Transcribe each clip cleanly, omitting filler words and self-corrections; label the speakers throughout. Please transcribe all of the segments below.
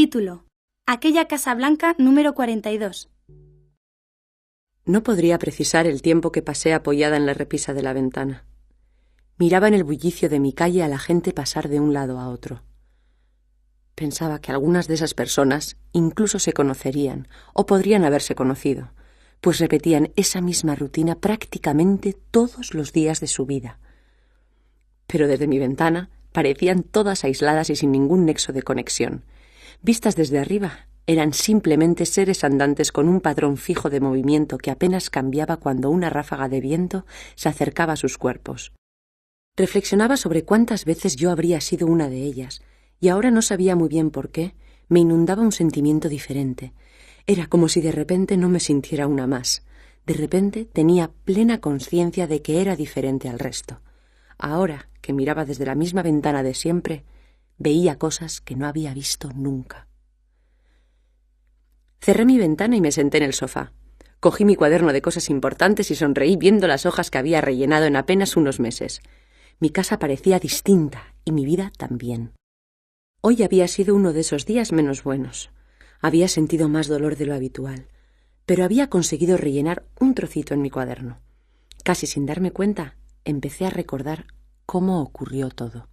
Speaker 1: Título: Aquella Casa Blanca número 42.
Speaker 2: No podría precisar el tiempo que pasé apoyada en la repisa de la ventana. Miraba en el bullicio de mi calle a la gente pasar de un lado a otro. Pensaba que algunas de esas personas incluso se conocerían o podrían haberse conocido, pues repetían esa misma rutina prácticamente todos los días de su vida. Pero desde mi ventana parecían todas aisladas y sin ningún nexo de conexión. Vistas desde arriba, eran simplemente seres andantes con un patrón fijo de movimiento que apenas cambiaba cuando una ráfaga de viento se acercaba a sus cuerpos. Reflexionaba sobre cuántas veces yo habría sido una de ellas, y ahora no sabía muy bien por qué, me inundaba un sentimiento diferente. Era como si de repente no me sintiera una más. De repente tenía plena conciencia de que era diferente al resto. Ahora, que miraba desde la misma ventana de siempre, veía cosas que no había visto nunca. Cerré mi ventana y me senté en el sofá. Cogí mi cuaderno de cosas importantes y sonreí viendo las hojas que había rellenado en apenas unos meses. Mi casa parecía distinta y mi vida también. Hoy había sido uno de esos días menos buenos. Había sentido más dolor de lo habitual, pero había conseguido rellenar un trocito en mi cuaderno. Casi sin darme cuenta, empecé a recordar cómo ocurrió todo.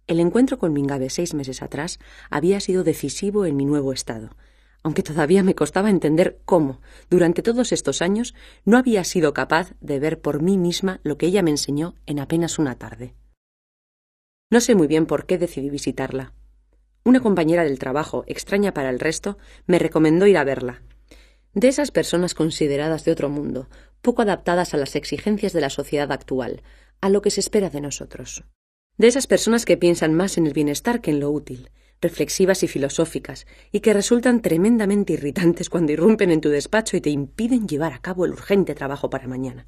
Speaker 2: El encuentro con Mingabe 6 meses atrás había sido decisivo en mi nuevo estado, aunque todavía me costaba entender cómo, durante todos estos años, no había sido capaz de ver por mí misma lo que ella me enseñó en apenas una tarde. No sé muy bien por qué decidí visitarla. Una compañera del trabajo, extraña para el resto, me recomendó ir a verla. De esas personas consideradas de otro mundo, poco adaptadas a las exigencias de la sociedad actual, a lo que se espera de nosotros. De esas personas que piensan más en el bienestar que en lo útil, reflexivas y filosóficas, y que resultan tremendamente irritantes cuando irrumpen en tu despacho y te impiden llevar a cabo el urgente trabajo para mañana.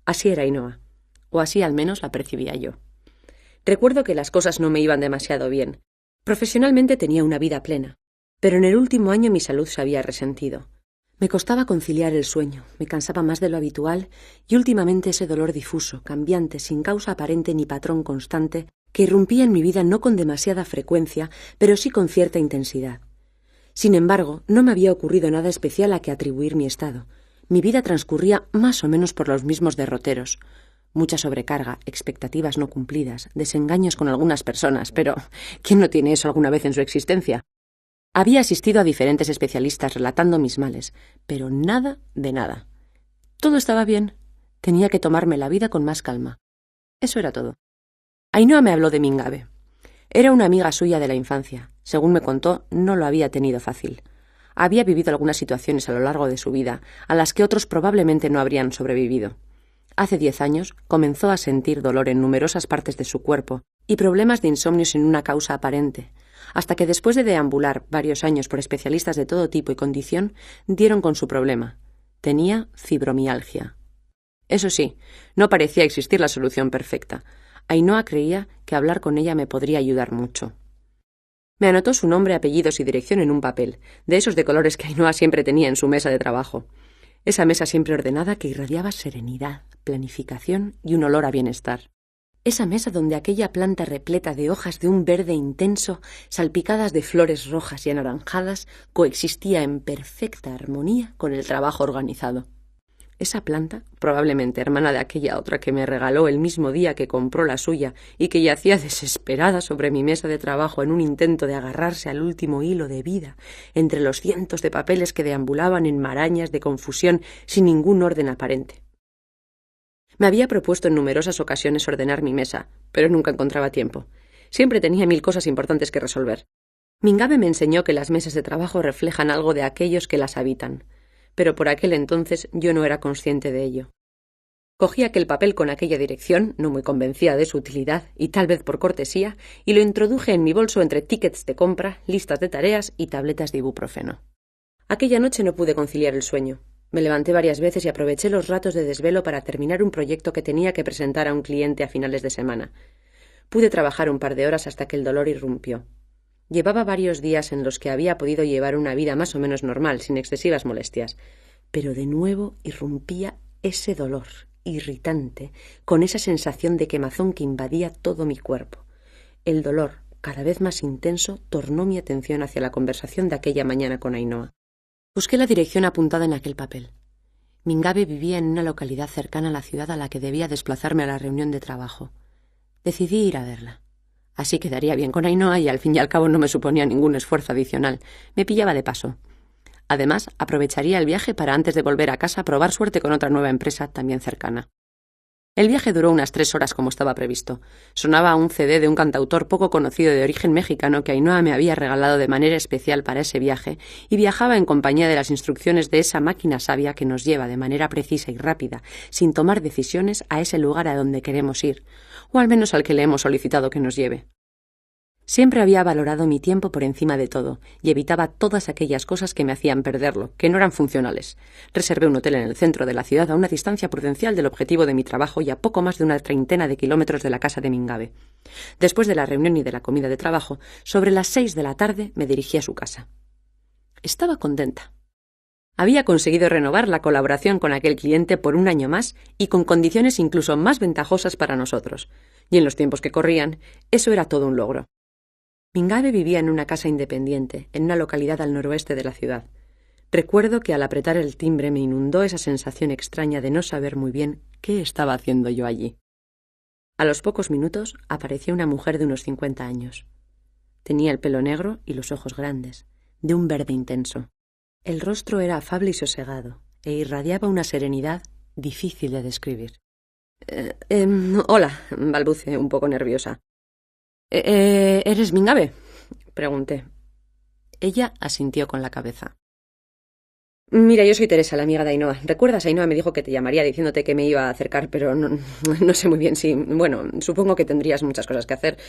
Speaker 2: Así era Ainhoa, o así al menos la percibía yo. Recuerdo que las cosas no me iban demasiado bien. Profesionalmente tenía una vida plena, pero en el último año mi salud se había resentido. Me costaba conciliar el sueño, me cansaba más de lo habitual y últimamente ese dolor difuso, cambiante, sin causa aparente ni patrón constante, que irrumpía en mi vida no con demasiada frecuencia, pero sí con cierta intensidad. Sin embargo, no me había ocurrido nada especial a que atribuir mi estado. Mi vida transcurría más o menos por los mismos derroteros. Mucha sobrecarga, expectativas no cumplidas, desengaños con algunas personas, pero ¿quién no tiene eso alguna vez en su existencia? Había asistido a diferentes especialistas relatando mis males, pero nada de nada. Todo estaba bien. Tenía que tomarme la vida con más calma. Eso era todo. Ainhoa me habló de Mingabe. Era una amiga suya de la infancia. Según me contó, no lo había tenido fácil. Había vivido algunas situaciones a lo largo de su vida, a las que otros probablemente no habrían sobrevivido. Hace 10 años comenzó a sentir dolor en numerosas partes de su cuerpo y problemas de insomnio sin una causa aparente, hasta que después de deambular varios años por especialistas de todo tipo y condición, dieron con su problema. Tenía fibromialgia. Eso sí, no parecía existir la solución perfecta. Ainhoa creía que hablar con ella me podría ayudar mucho. Me anotó su nombre, apellidos y dirección en un papel, de esos de colores que Ainhoa siempre tenía en su mesa de trabajo. Esa mesa siempre ordenada que irradiaba serenidad, planificación y un olor a bienestar. Esa mesa donde aquella planta repleta de hojas de un verde intenso, salpicadas de flores rojas y anaranjadas, coexistía en perfecta armonía con el trabajo organizado. Esa planta, probablemente hermana de aquella otra que me regaló el mismo día que compró la suya y que yacía desesperada sobre mi mesa de trabajo en un intento de agarrarse al último hilo de vida entre los cientos de papeles que deambulaban en marañas de confusión sin ningún orden aparente. Me había propuesto en numerosas ocasiones ordenar mi mesa, pero nunca encontraba tiempo. Siempre tenía 1000 cosas importantes que resolver. Mingabe me enseñó que las mesas de trabajo reflejan algo de aquellos que las habitan, pero por aquel entonces yo no era consciente de ello. Cogí aquel papel con aquella dirección, no muy convencida de su utilidad y tal vez por cortesía, y lo introduje en mi bolso entre tickets de compra, listas de tareas y tabletas de ibuprofeno. Aquella noche no pude conciliar el sueño. Me levanté varias veces y aproveché los ratos de desvelo para terminar un proyecto que tenía que presentar a un cliente a finales de semana. Pude trabajar un par de horas hasta que el dolor irrumpió. Llevaba varios días en los que había podido llevar una vida más o menos normal, sin excesivas molestias, pero de nuevo irrumpía ese dolor irritante, con esa sensación de quemazón que invadía todo mi cuerpo. El dolor, cada vez más intenso, tornó mi atención hacia la conversación de aquella mañana con Ainhoa. Busqué la dirección apuntada en aquel papel. Mingabe vivía en una localidad cercana a la ciudad a la que debía desplazarme a la reunión de trabajo. Decidí ir a verla. Así quedaría bien con Ainhoa y al fin y al cabo no me suponía ningún esfuerzo adicional. Me pillaba de paso. Además, aprovecharía el viaje para antes de volver a casa probar suerte con otra nueva empresa también cercana. El viaje duró unas 3 horas como estaba previsto. Sonaba un CD de un cantautor poco conocido de origen mexicano que Ainhoa me había regalado de manera especial para ese viaje y viajaba en compañía de las instrucciones de esa máquina sabia que nos lleva de manera precisa y rápida, sin tomar decisiones, a ese lugar a donde queremos ir, o al menos al que le hemos solicitado que nos lleve. Siempre había valorado mi tiempo por encima de todo y evitaba todas aquellas cosas que me hacían perderlo, que no eran funcionales. Reservé un hotel en el centro de la ciudad a una distancia prudencial del objetivo de mi trabajo y a poco más de una 30 de kilómetros de la casa de Mingabe. Después de la reunión y de la comida de trabajo, sobre las 6 de la tarde me dirigí a su casa. Estaba contenta. Había conseguido renovar la colaboración con aquel cliente por 1 año más y con condiciones incluso más ventajosas para nosotros. Y en los tiempos que corrían, eso era todo un logro. Mingabe vivía en una casa independiente, en una localidad al noroeste de la ciudad. Recuerdo que al apretar el timbre me inundó esa sensación extraña de no saber muy bien qué estaba haciendo yo allí. A los pocos minutos apareció una mujer de unos 50 años. Tenía el pelo negro y los ojos grandes, de un verde intenso. El rostro era afable y sosegado, e irradiaba una serenidad difícil de describir. Hola, balbuceé un poco nerviosa. ¿Eres Mingabe?, pregunté. Ella asintió con la cabeza. Mira, yo soy Teresa, la amiga de Ainhoa. ¿Recuerdas? Ainhoa me dijo que te llamaría diciéndote que me iba a acercar, pero no sé muy bien si... Bueno, supongo que tendrías muchas cosas que hacer.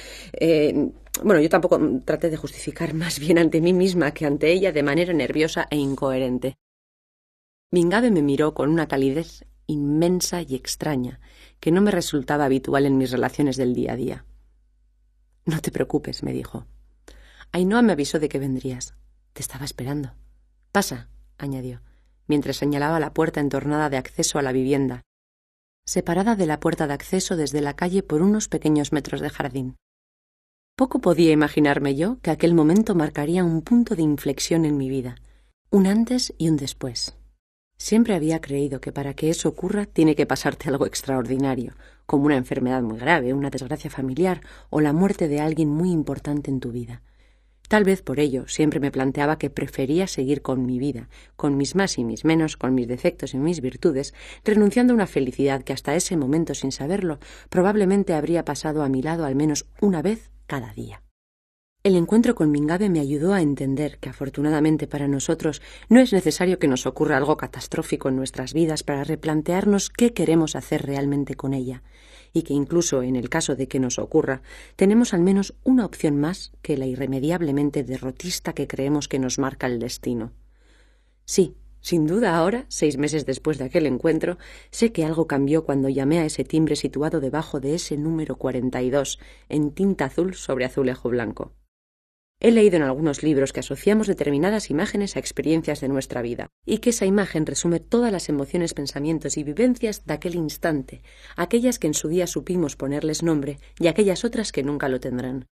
Speaker 2: Yo tampoco traté de justificar más bien ante mí misma que ante ella de manera nerviosa e incoherente. Mingabe me miró con una calidez inmensa y extraña que no me resultaba habitual en mis relaciones del día a día. No te preocupes, me dijo. Ainhoa me avisó de que vendrías. Te estaba esperando. Pasa, añadió, mientras señalaba la puerta entornada de acceso a la vivienda, separada de la puerta de acceso desde la calle por unos pequeños metros de jardín. Poco podía imaginarme yo que aquel momento marcaría un punto de inflexión en mi vida, un antes y un después. Siempre había creído que para que eso ocurra tiene que pasarte algo extraordinario, como una enfermedad muy grave, una desgracia familiar o la muerte de alguien muy importante en tu vida. Tal vez por ello siempre me planteaba que prefería seguir con mi vida, con mis más y mis menos, con mis defectos y mis virtudes, renunciando a una felicidad que hasta ese momento, sin saberlo, probablemente habría pasado a mi lado al menos una vez cada día. El encuentro con Mingabe me ayudó a entender que, afortunadamente para nosotros, no es necesario que nos ocurra algo catastrófico en nuestras vidas para replantearnos qué queremos hacer realmente con ella, y que incluso en el caso de que nos ocurra, tenemos al menos una opción más que la irremediablemente derrotista que creemos que nos marca el destino. Sí, sin duda ahora, 6 meses después de aquel encuentro, sé que algo cambió cuando llamé a ese timbre situado debajo de ese número 42, en tinta azul sobre azulejo blanco. He leído en algunos libros que asociamos determinadas imágenes a experiencias de nuestra vida y que esa imagen resume todas las emociones, pensamientos y vivencias de aquel instante, aquellas que en su día supimos ponerles nombre y aquellas otras que nunca lo tendrán.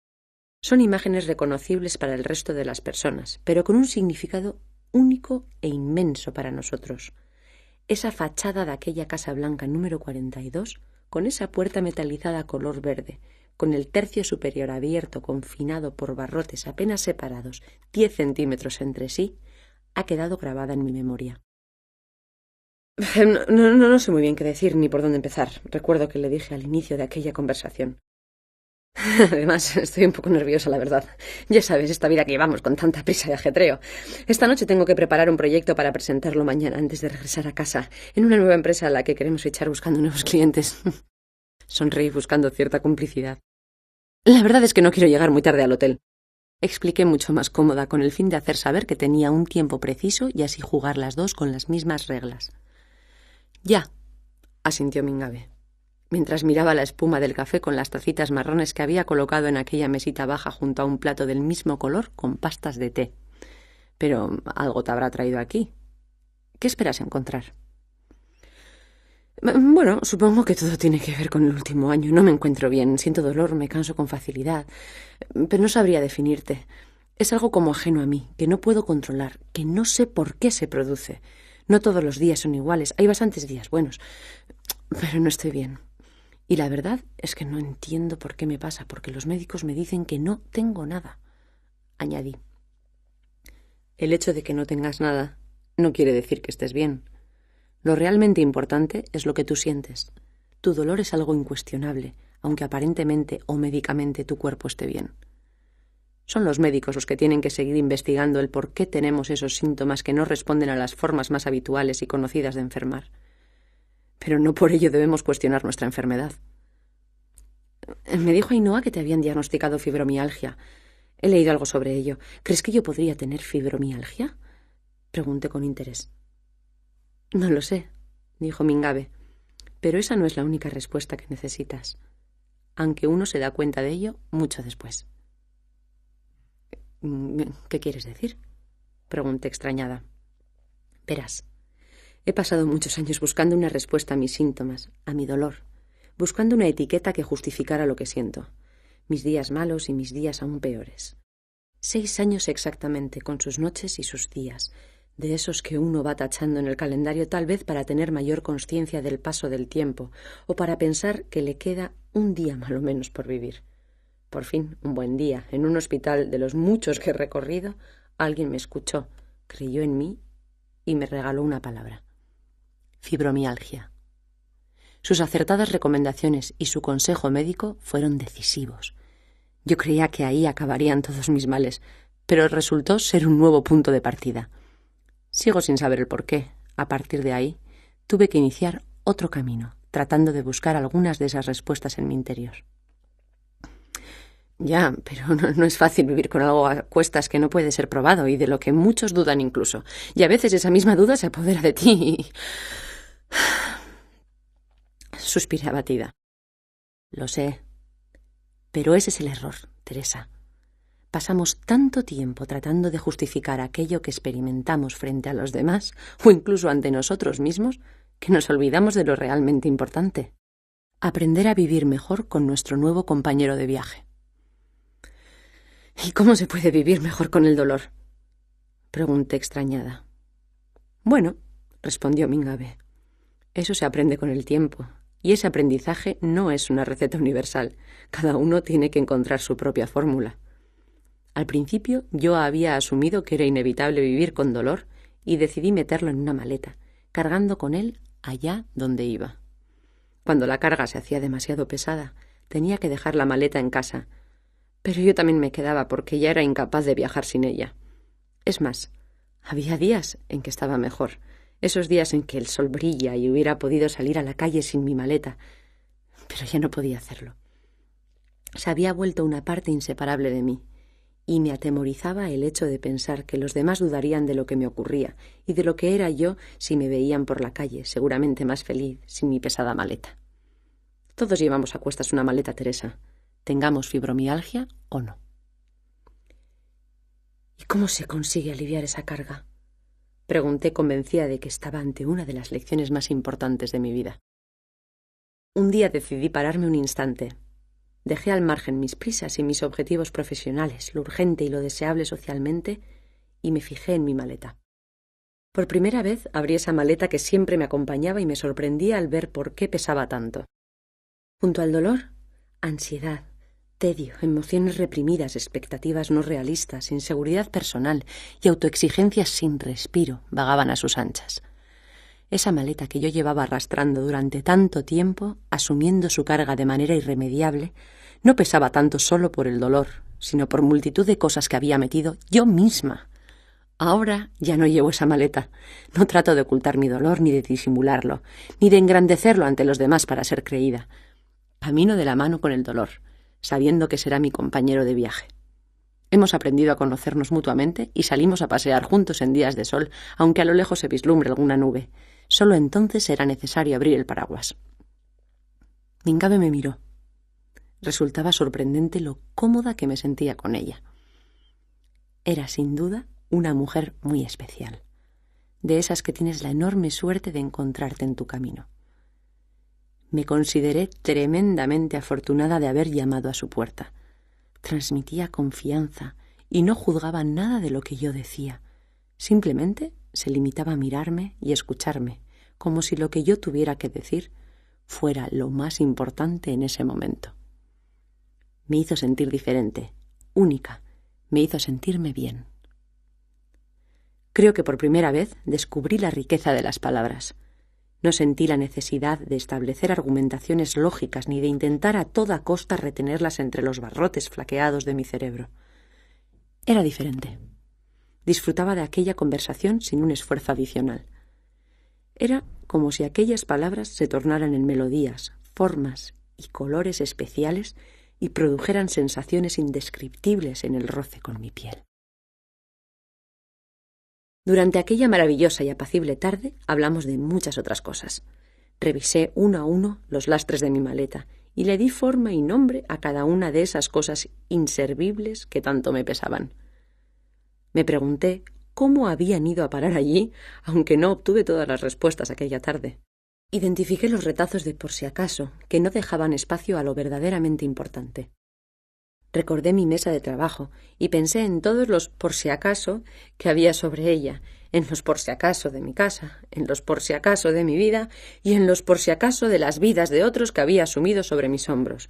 Speaker 2: Son imágenes reconocibles para el resto de las personas, pero con un significado único e inmenso para nosotros. Esa fachada de aquella Casa Blanca número 42, con esa puerta metalizada color verde, con el tercio superior abierto, confinado por barrotes apenas separados 10 centímetros entre sí, ha quedado grabada en mi memoria. No sé muy bien qué decir ni por dónde empezar. Recuerdo que le dije al inicio de aquella conversación. Además, estoy un poco nerviosa, la verdad. Ya sabes, esta vida que llevamos con tanta prisa y ajetreo. Esta noche tengo que preparar un proyecto para presentarlo mañana antes de regresar a casa, en una nueva empresa a la que queremos echar buscando nuevos clientes. Sonreí buscando cierta complicidad. La verdad es que no quiero llegar muy tarde al hotel. Expliqué mucho más cómoda con el fin de hacer saber que tenía un tiempo preciso y así jugar las dos con las mismas reglas. Ya, asintió Mingabe, mientras miraba la espuma del café con las tacitas marrones que había colocado en aquella mesita baja junto a un plato del mismo color con pastas de té. Pero algo te habrá traído aquí. ¿Qué esperas encontrar? Bueno, supongo que todo tiene que ver con el último año. No me encuentro bien, siento dolor, me canso con facilidad, pero no sabría definirte. Es algo como ajeno a mí, que no puedo controlar, que no sé por qué se produce. No todos los días son iguales, hay bastantes días buenos, pero no estoy bien. Y la verdad es que no entiendo por qué me pasa, porque los médicos me dicen que no tengo nada. Añadí. El hecho de que no tengas nada no quiere decir que estés bien. Lo realmente importante es lo que tú sientes. Tu dolor es algo incuestionable, aunque aparentemente o médicamente tu cuerpo esté bien. Son los médicos los que tienen que seguir investigando el por qué tenemos esos síntomas que no responden a las formas más habituales y conocidas de enfermar. Pero no por ello debemos cuestionar nuestra enfermedad. Me dijo Ainhoa que te habían diagnosticado fibromialgia. He leído algo sobre ello. ¿Crees que yo podría tener fibromialgia? Pregunté con interés. No lo sé, dijo Mingabe, pero esa no es la única respuesta que necesitas, aunque uno se da cuenta de ello mucho después. ¿Qué quieres decir? Pregunté extrañada. Verás, he pasado muchos años buscando una respuesta a mis síntomas, a mi dolor, buscando una etiqueta que justificara lo que siento, mis días malos y mis días aún peores. 6 años exactamente, con sus noches y sus días, de esos que uno va tachando en el calendario tal vez para tener mayor consciencia del paso del tiempo o para pensar que le queda un día más o menos por vivir. Por fin, un buen día, en un hospital de los muchos que he recorrido, alguien me escuchó, creyó en mí y me regaló una palabra. Fibromialgia. Sus acertadas recomendaciones y su consejo médico fueron decisivos. Yo creía que ahí acabarían todos mis males, pero resultó ser un nuevo punto de partida. Sigo sin saber el porqué. A partir de ahí, tuve que iniciar otro camino, tratando de buscar algunas de esas respuestas en mi interior. Ya, pero no es fácil vivir con algo a cuestas que no puede ser probado y de lo que muchos dudan incluso. Y a veces esa misma duda se apodera de ti y... Suspiré abatida. Lo sé, pero ese es el error, Teresa. Pasamos tanto tiempo tratando de justificar aquello que experimentamos frente a los demás, o incluso ante nosotros mismos, que nos olvidamos de lo realmente importante. Aprender a vivir mejor con nuestro nuevo compañero de viaje. ¿Y cómo se puede vivir mejor con el dolor? Pregunté extrañada. Bueno, respondió Mingabe, eso se aprende con el tiempo, y ese aprendizaje no es una receta universal. Cada uno tiene que encontrar su propia fórmula. Al principio yo había asumido que era inevitable vivir con dolor y decidí meterlo en una maleta, cargando con él allá donde iba. Cuando la carga se hacía demasiado pesada, tenía que dejar la maleta en casa, pero yo también me quedaba porque ya era incapaz de viajar sin ella. Es más, había días en que estaba mejor, esos días en que el sol brilla y hubiera podido salir a la calle sin mi maleta, pero ya no podía hacerlo. Se había vuelto una parte inseparable de mí, y me atemorizaba el hecho de pensar que los demás dudarían de lo que me ocurría y de lo que era yo si me veían por la calle, seguramente más feliz, sin mi pesada maleta. Todos llevamos a cuestas una maleta, Teresa, tengamos fibromialgia o no. ¿Y cómo se consigue aliviar esa carga? Pregunté, convencida de que estaba ante una de las lecciones más importantes de mi vida. Un día decidí pararme un instante. Dejé al margen mis prisas y mis objetivos profesionales, lo urgente y lo deseable socialmente, y me fijé en mi maleta. Por primera vez abrí esa maleta que siempre me acompañaba y me sorprendía al ver por qué pesaba tanto. Junto al dolor, ansiedad, tedio, emociones reprimidas, expectativas no realistas, inseguridad personal y autoexigencias sin respiro vagaban a sus anchas. Esa maleta que yo llevaba arrastrando durante tanto tiempo, asumiendo su carga de manera irremediable, no pesaba tanto solo por el dolor, sino por multitud de cosas que había metido yo misma. Ahora ya no llevo esa maleta. No trato de ocultar mi dolor ni de disimularlo, ni de engrandecerlo ante los demás para ser creída. Camino de la mano con el dolor, sabiendo que será mi compañero de viaje. Hemos aprendido a conocernos mutuamente y salimos a pasear juntos en días de sol, aunque a lo lejos se vislumbre alguna nube. Solo entonces será necesario abrir el paraguas. Mingabe me miró. Resultaba sorprendente lo cómoda que me sentía con ella. Era, sin duda, una mujer muy especial, de esas que tienes la enorme suerte de encontrarte en tu camino. Me consideré tremendamente afortunada de haber llamado a su puerta. Transmitía confianza y no juzgaba nada de lo que yo decía. Simplemente se limitaba a mirarme y escucharme, como si lo que yo tuviera que decir fuera lo más importante en ese momento. Me hizo sentir diferente, única, me hizo sentirme bien. Creo que por primera vez descubrí la riqueza de las palabras. No sentí la necesidad de establecer argumentaciones lógicas ni de intentar a toda costa retenerlas entre los barrotes flaqueados de mi cerebro. Era diferente. Disfrutaba de aquella conversación sin un esfuerzo adicional. Era como si aquellas palabras se tornaran en melodías, formas y colores especiales y produjeran sensaciones indescriptibles en el roce con mi piel. Durante aquella maravillosa y apacible tarde hablamos de muchas otras cosas. Revisé uno a uno los lastres de mi maleta y le di forma y nombre a cada una de esas cosas inservibles que tanto me pesaban. Me pregunté cómo habían ido a parar allí, aunque no obtuve todas las respuestas aquella tarde. Identifiqué los retazos de por si acaso, que no dejaban espacio a lo verdaderamente importante. Recordé mi mesa de trabajo y pensé en todos los por si acaso que había sobre ella, en los por si acaso de mi casa, en los por si acaso de mi vida y en los por si acaso de las vidas de otros que había asumido sobre mis hombros.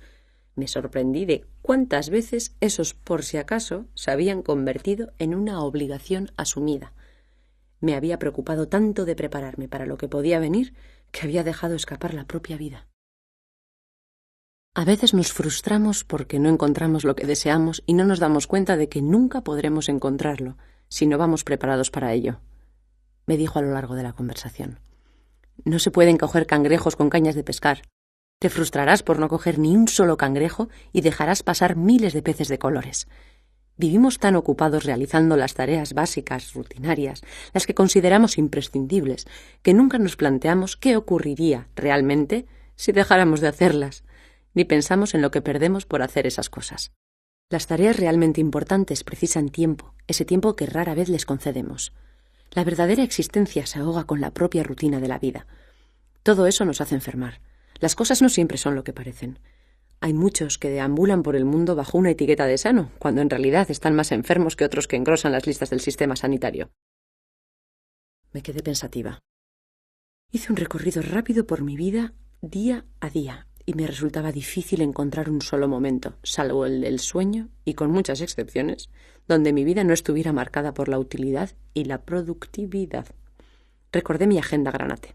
Speaker 2: Me sorprendí de cuántas veces esos por si acaso se habían convertido en una obligación asumida. Me había preocupado tanto de prepararme para lo que podía venir que había dejado escapar la propia vida. A veces nos frustramos porque no encontramos lo que deseamos y no nos damos cuenta de que nunca podremos encontrarlo si no vamos preparados para ello, me dijo a lo largo de la conversación. No se pueden coger cangrejos con cañas de pescar. Te frustrarás por no coger ni un solo cangrejo y dejarás pasar miles de peces de colores. Vivimos tan ocupados realizando las tareas básicas, rutinarias, las que consideramos imprescindibles, que nunca nos planteamos qué ocurriría realmente si dejáramos de hacerlas. Ni pensamos en lo que perdemos por hacer esas cosas. Las tareas realmente importantes precisan tiempo, ese tiempo que rara vez les concedemos. La verdadera existencia se ahoga con la propia rutina de la vida. Todo eso nos hace enfermar. Las cosas no siempre son lo que parecen. Hay muchos que deambulan por el mundo bajo una etiqueta de sano, cuando en realidad están más enfermos que otros que engrosan las listas del sistema sanitario. Me quedé pensativa. Hice un recorrido rápido por mi vida día a día, y me resultaba difícil encontrar un solo momento, salvo el del sueño, y con muchas excepciones, donde mi vida no estuviera marcada por la utilidad y la productividad. Recordé mi agenda granate,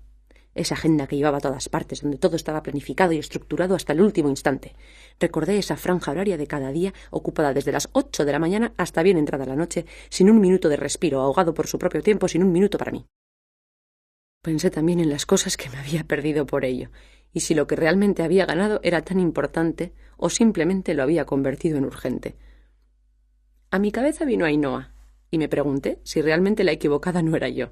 Speaker 2: esa agenda que llevaba a todas partes, donde todo estaba planificado y estructurado hasta el último instante. Recordé esa franja horaria de cada día, ocupada desde las 8 de la mañana hasta bien entrada la noche, sin un minuto de respiro, ahogado por su propio tiempo, sin un minuto para mí. Pensé también en las cosas que me había perdido por ello, y si lo que realmente había ganado era tan importante o simplemente lo había convertido en urgente. A mi cabeza vino Ainhoa, y me pregunté si realmente la equivocada no era yo.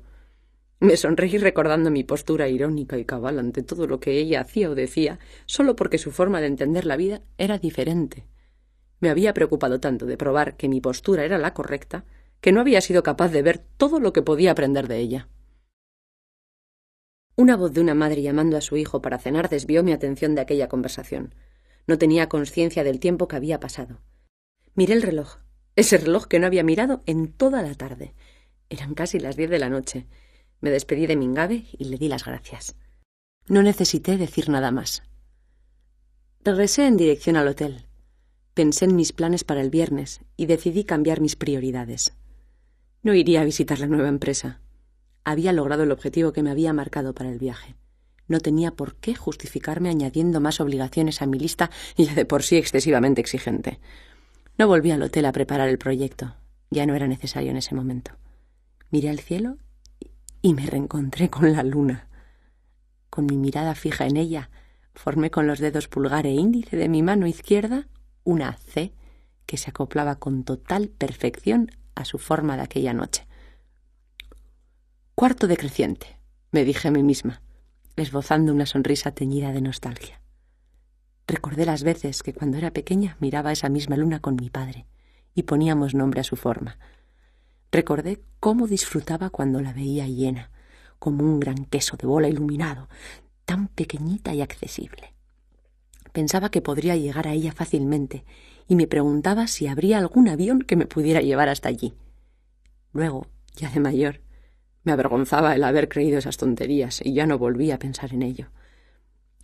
Speaker 2: Me sonreí recordando mi postura irónica y cabal ante todo lo que ella hacía o decía, solo porque su forma de entender la vida era diferente. Me había preocupado tanto de probar que mi postura era la correcta, que no había sido capaz de ver todo lo que podía aprender de ella. Una voz de una madre llamando a su hijo para cenar desvió mi atención de aquella conversación. No tenía conciencia del tiempo que había pasado. Miré el reloj, ese reloj que no había mirado en toda la tarde. Eran casi las 10 de la noche. Me despedí de Mingabe y le di las gracias. No necesité decir nada más. Regresé en dirección al hotel. Pensé en mis planes para el viernes y decidí cambiar mis prioridades. No iría a visitar la nueva empresa. Había logrado el objetivo que me había marcado para el viaje. No tenía por qué justificarme añadiendo más obligaciones a mi lista ya de por sí excesivamente exigente. No volví al hotel a preparar el proyecto. Ya no era necesario en ese momento. Miré al cielo y me reencontré con la luna. Con mi mirada fija en ella, formé con los dedos pulgar e índice de mi mano izquierda una C que se acoplaba con total perfección a su forma de aquella noche. Cuarto decreciente, me dije a mí misma, esbozando una sonrisa teñida de nostalgia. Recordé las veces que cuando era pequeña miraba esa misma luna con mi padre y poníamos nombre a su forma. Recordé cómo disfrutaba cuando la veía llena, como un gran queso de bola iluminado, tan pequeñita y accesible. Pensaba que podría llegar a ella fácilmente y me preguntaba si habría algún avión que me pudiera llevar hasta allí. Luego, ya de mayor, me avergonzaba el haber creído esas tonterías y ya no volví a pensar en ello.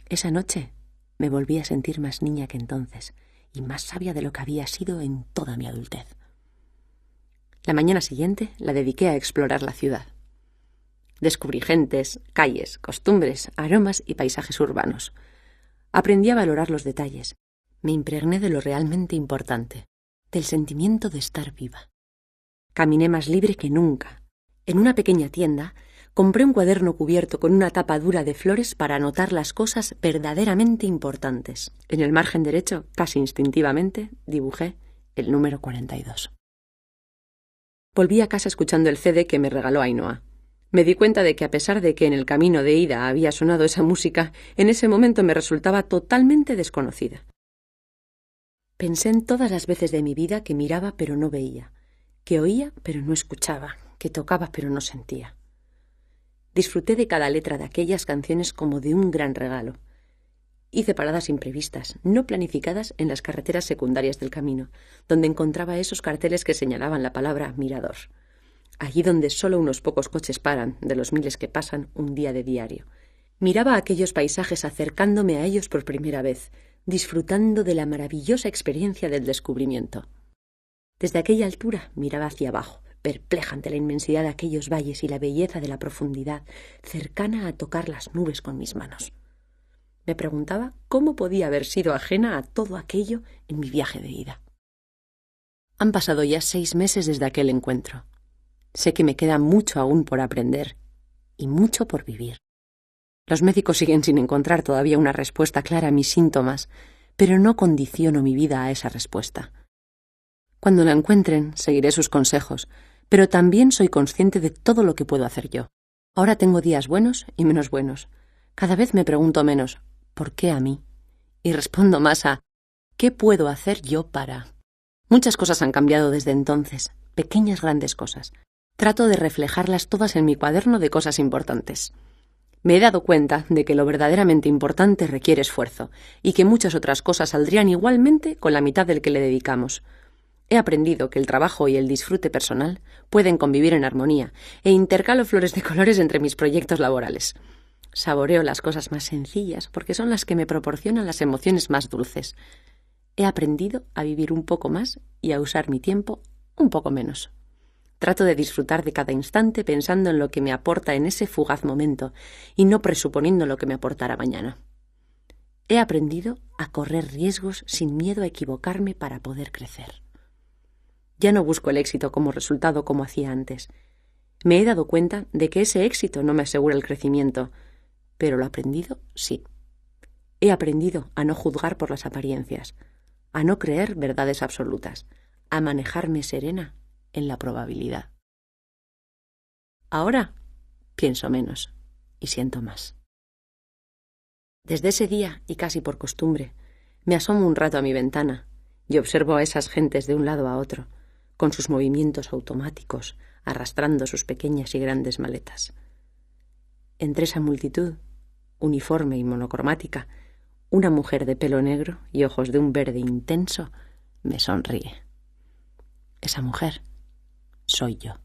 Speaker 2: Esa noche me volví a sentir más niña que entonces y más sabia de lo que había sido en toda mi adultez. La mañana siguiente la dediqué a explorar la ciudad. Descubrí gentes, calles, costumbres, aromas y paisajes urbanos. Aprendí a valorar los detalles. Me impregné de lo realmente importante, del sentimiento de estar viva. Caminé más libre que nunca. En una pequeña tienda compré un cuaderno cubierto con una tapa dura de flores para anotar las cosas verdaderamente importantes. En el margen derecho, casi instintivamente, dibujé el número 42. Volví a casa escuchando el CD que me regaló Ainhoa. Me di cuenta de que a pesar de que en el camino de ida había sonado esa música, en ese momento me resultaba totalmente desconocida. Pensé en todas las veces de mi vida que miraba pero no veía, que oía pero no escuchaba, que tocaba pero no sentía. Disfruté de cada letra de aquellas canciones como de un gran regalo. Hice paradas imprevistas, no planificadas, en las carreteras secundarias del camino, donde encontraba esos carteles que señalaban la palabra mirador. Allí donde solo unos pocos coches paran, de los miles que pasan un día de diario. Miraba aquellos paisajes acercándome a ellos por primera vez, disfrutando de la maravillosa experiencia del descubrimiento. Desde aquella altura miraba hacia abajo, perpleja ante la inmensidad de aquellos valles y la belleza de la profundidad, cercana a tocar las nubes con mis manos. Me preguntaba cómo podía haber sido ajena a todo aquello en mi viaje de ida. Han pasado ya 6 meses desde aquel encuentro. Sé que me queda mucho aún por aprender y mucho por vivir. Los médicos siguen sin encontrar todavía una respuesta clara a mis síntomas, pero no condiciono mi vida a esa respuesta. Cuando la encuentren, seguiré sus consejos, pero también soy consciente de todo lo que puedo hacer yo. Ahora tengo días buenos y menos buenos. Cada vez me pregunto menos, ¿por qué a mí? Y respondo más a, ¿qué puedo hacer yo para? Muchas cosas han cambiado desde entonces, pequeñas grandes cosas. Trato de reflejarlas todas en mi cuaderno de cosas importantes. Me he dado cuenta de que lo verdaderamente importante requiere esfuerzo y que muchas otras cosas saldrían igualmente con la mitad del que le dedicamos. He aprendido que el trabajo y el disfrute personal pueden convivir en armonía e intercalo flores de colores entre mis proyectos laborales. Saboreo las cosas más sencillas porque son las que me proporcionan las emociones más dulces. He aprendido a vivir un poco más y a usar mi tiempo un poco menos. Trato de disfrutar de cada instante pensando en lo que me aporta en ese fugaz momento y no presuponiendo lo que me aportará mañana. He aprendido a correr riesgos sin miedo a equivocarme para poder crecer. Ya no busco el éxito como resultado como hacía antes. Me he dado cuenta de que ese éxito no me asegura el crecimiento, pero lo aprendido sí. He aprendido a no juzgar por las apariencias, a no creer verdades absolutas, a manejarme serena en la probabilidad. Ahora pienso menos y siento más. Desde ese día, y casi por costumbre, me asomo un rato a mi ventana y observo a esas gentes de un lado a otro, con sus movimientos automáticos, arrastrando sus pequeñas y grandes maletas. Entre esa multitud, uniforme y monocromática, una mujer de pelo negro y ojos de un verde intenso me sonríe. Esa mujer soy yo.